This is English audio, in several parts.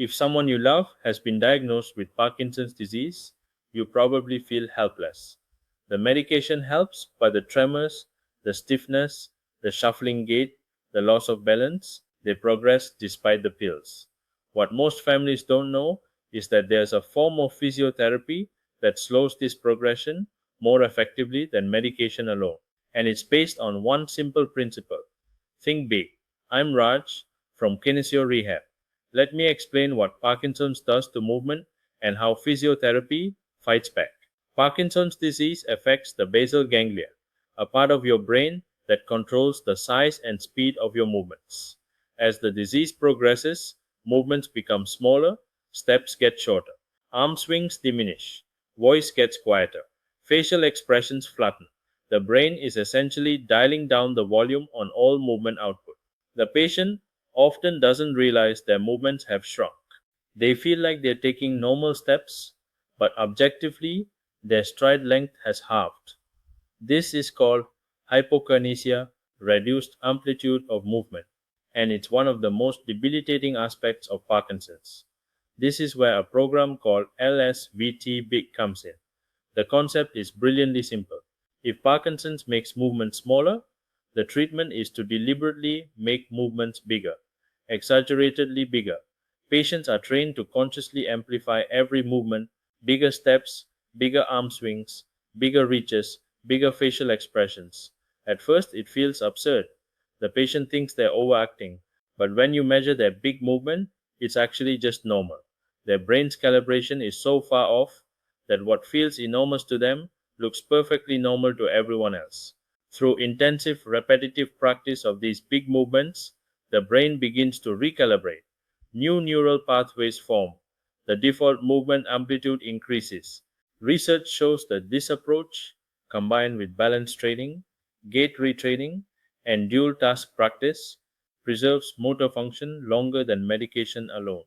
If someone you love has been diagnosed with Parkinson's disease, you probably feel helpless. The medication helps, but the tremors, the stiffness, the shuffling gait, the loss of balance, they progress despite the pills. What most families don't know is that there's a form of physiotherapy that slows this progression more effectively than medication alone. And it's based on one simple principle. Think big. I'm Raj from Kinesio Rehab. Let me explain what Parkinson's does to movement and how physiotherapy fights back. Parkinson's disease affects the basal ganglia, a part of your brain that controls the size and speed of your movements. As the disease progresses, movements become smaller, steps get shorter, arm swings diminish, voice gets quieter, facial expressions flatten. The brain is essentially dialing down the volume on all movement output. The patient often doesn't realize their movements have shrunk. They feel like they're taking normal steps, but objectively, their stride length has halved. This is called hypokinesia, reduced amplitude of movement, and it's one of the most debilitating aspects of Parkinson's. This is where a program called LSVT BIG comes in. The concept is brilliantly simple. If Parkinson's makes movements smaller, the treatment is to deliberately make movements bigger, exaggeratedly bigger. Patients are trained to consciously amplify every movement, bigger steps, bigger arm swings, bigger reaches, bigger facial expressions. At first, it feels absurd. The patient thinks they're overacting, but when you measure their big movement, it's actually just normal. Their brain's calibration is so far off that what feels enormous to them looks perfectly normal to everyone else. Through intensive, repetitive practice of these big movements, the brain begins to recalibrate. New neural pathways form. The default movement amplitude increases. Research shows that this approach, combined with balance training, gait retraining, and dual task practice, preserves motor function longer than medication alone.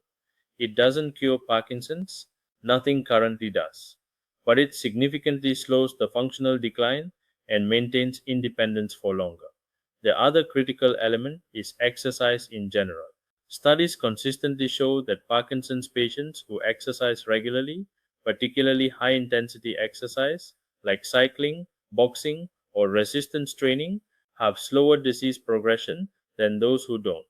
It doesn't cure Parkinson's, nothing currently does, but it significantly slows the functional decline and maintains independence for longer. The other critical element is exercise in general. Studies consistently show that Parkinson's patients who exercise regularly, particularly high intensity exercise like cycling, boxing, or resistance training, have slower disease progression than those who don't.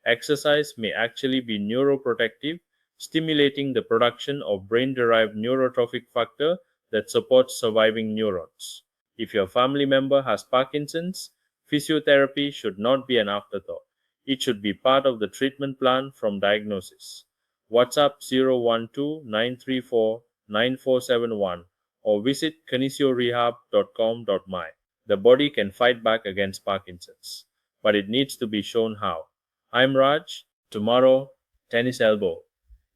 Exercise may actually be neuroprotective, stimulating the production of brain derived neurotrophic factor that supports surviving neurons. If your family member has Parkinson's, physiotherapy should not be an afterthought. It should be part of the treatment plan from diagnosis. WhatsApp 012-934-9471 or visit kinesiorehab.com.my. The body can fight back against Parkinson's, but it needs to be shown how. I'm Raj. Tomorrow, tennis elbow.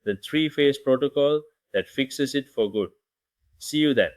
The three-phase protocol that fixes it for good. See you then.